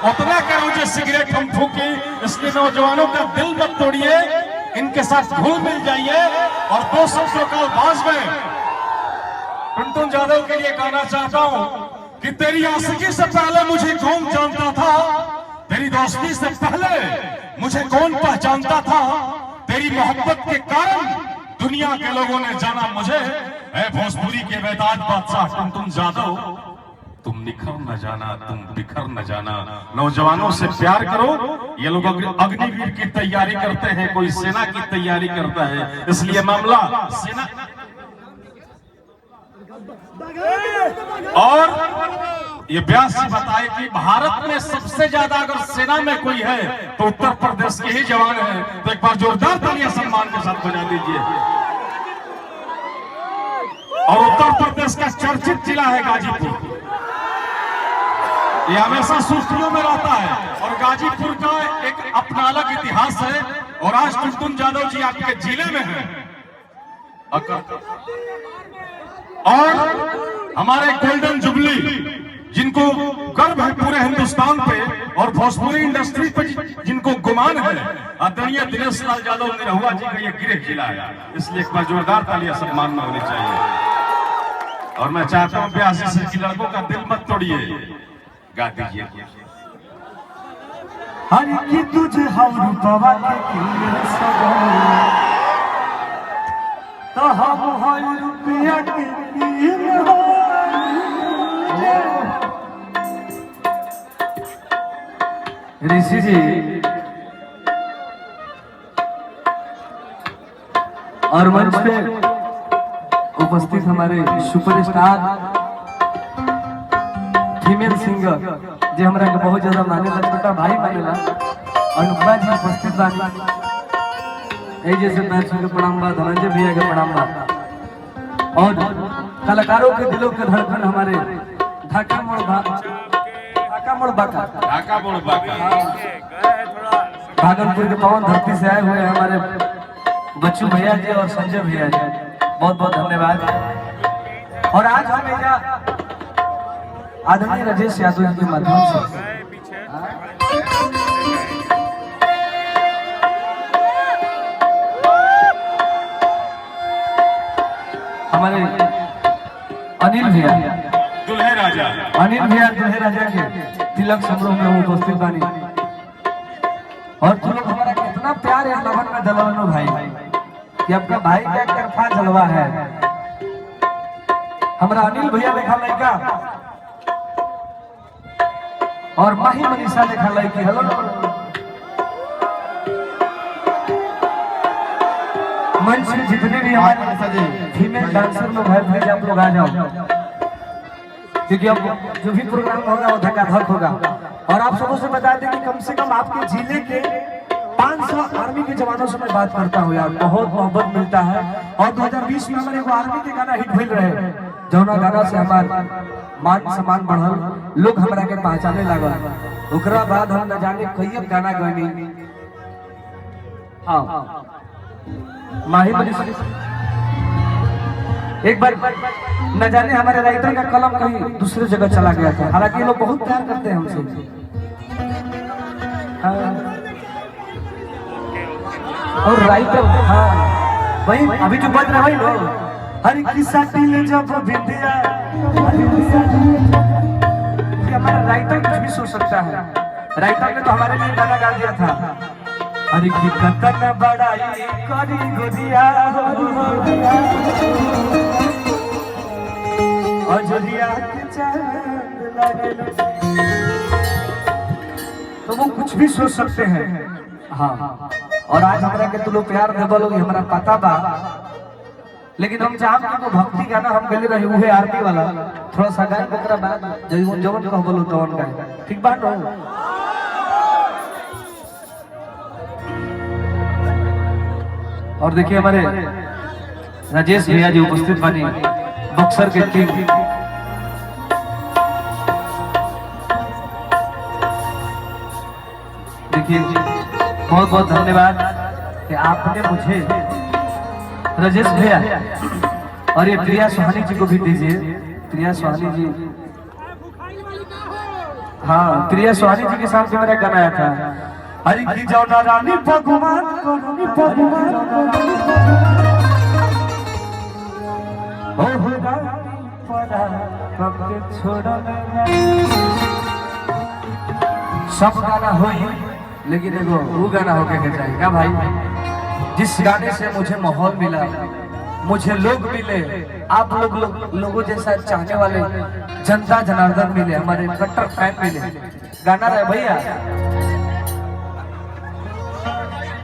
उतना करो जो सिगरेट हम फूकी। इसलिए नौजवानों का दिल मत तोड़िए, इनके साथ घुल मिल जाइए। और 200 का आवाज में टुनटुन यादव के लिए गाना चाहता हूं कि तेरी आशिकी से पहले मुझे कौन जानता था, तेरी दोस्ती से पहले मुझे कौन पहचानता था, तेरी मोहब्बत के कारण दुनिया के लोगों ने जाना मुझे। ऐ भोजपुरी के बेताज बादशाह टुनटुन यादव, तुम निखर न जाना, तुम बिखर न जाना। नौजवानों से प्यार करो। ये लोग अग्निवीर की तैयारी करते हैं, कोई सेना की तैयारी करता है, इसलिए मामला सेना। और ये व्यास जी बताए कि भारत में सबसे ज्यादा अगर सेना में कोई है तो उत्तर प्रदेश के ही जवान है। तो एक बार जोरदार तालियां सम्मान के साथ बजा दीजिए। और उत्तर प्रदेश का चर्चित जिला है गाजीपुर। ये हमेशा सुर्खियों में रहता है और गाजीपुर का एक अपना अलग इतिहास है। और आज टुनटुन यादव जी आपके जिले में हैं। और हमारे गोल्डन जुबली जिनको गर्व है पूरे हिंदुस्तान पे और भोजपुरी इंडस्ट्री पे जिनको गुमान है, आदरणीय दिनेश लाल यादव निरहुआ जी का ये गृह जिला है। इसलिए एक बार जोरदार तालियां सम्मान में होनी चाहिए। और मैं चाहता हूं व्यास जी की लड़कों का दिल मत तोड़िए, गा दीजिए। हर की तुझे हम रूपवा के तो हम रुपया के ऋषि जी और मंच पे उपस्थित हमारे सुपरस्टार फीमेल सिंगर जो हमारा के बहुत ज्यादा मानेला, छोटा भाई मानेला, अनुपमा जी उपस्थित बानी। जैसे मैच के प्रणाम बा, धनंजय भैया के प्रणाम बा। और कलाकारों के दिलों के धड़कन हमारे ढाका मोड़ बाका भागलपुर के पवन धरती से आए हुए हमारे बच्चू भैया जी और संजय भैया जी, बहुत बहुत धन्यवाद। और आज हम आदरणीय राजेश यादव जी के माध्यम से हमारे अनिल भैया दुल्हे राजा दुल्हे राजा के तिलक समारोह में उपस्थित बानी। और तुम लोग हमारा कितना प्यार है लगन में दलवनो भाई कि आपका भाई क्या तरफा जलवा है। हमारा अनिल भैया लिखा लड़का और माही मनीषा लिखा लड़की। हेलो मंच में जितने भी हमारे फीमेल डांसर लोग हैं प्लीज आप लोग आ जाओ, क्योंकि अब जो भी प्रोग्राम होगा वो धक्का-धक होगा। और आप सबों से बता दें कि कम से कम आपके जिले के 500 आर्मी के जवानों से मैं बात करता हूँ यार, बहुत मोहब्बत मिलता है। और 2020 में हमारे आर्मी के गाना हिट भइल रहे, जौना गाना से हमार मान सम्मान बढ़ल, लोग हमरा के पहचाने लागल। ओकरा बाद हम न जाने कई गाना गनी। हाँ माही मनीषा एक बार न जाने हमारे राइटर का कलम कहीं दूसरे जगह चला गया था। हालांकि लोग बहुत प्यार करते हैं हमसे। और राइटर हाँ वही अभी जो बज रहा है ना, हर किस्सा टीले जब विद्या, हमारा राइटर कुछ भी सोच सकता है। राइटर ने तो हमारे लिए गाना गा दिया था, अरे की कतन बड़ाई करी गोदिया अजरिया के चांद लगे। तो वो कुछ भी सोच सकते हैं। हाँ और आज हमारा के तुम लोग प्यार देवल लोग हमारा पता बा, लेकिन हम चाहब कि वो भक्ति गाना हम गले रहे हुए आरती वाला थोड़ा सा गाय बकरा बाद जवन कह बोलो तो गाय ठीक बात हो। और देखिए हमारे राजेश भैया जी उपस्थित बनी, बक्सर के टीम। देखिए बहुत बहुत धन्यवाद कि आपने मुझे राजेश भैया और ये प्रिया सुहानी जी को भी दीजिए। प्रिया सुहानी जी हाँ प्रिया सुहानी जी के साथ मेरा गाना आया था। अरे की जाओ ना रानी भगवान को रानी भगवान ओ रानी परा कब छोड़ा सब गाना होई लेकिन एगो वो गाना होके के जाएगा भाई जिस गाने से मुझे माहौल मिला, मुझे लोग मिले, आप लोगों जैसा चाहने वाले जनता जनार्दन मिले, हमारे कट्टर फैन मिले। गाना रहे भैया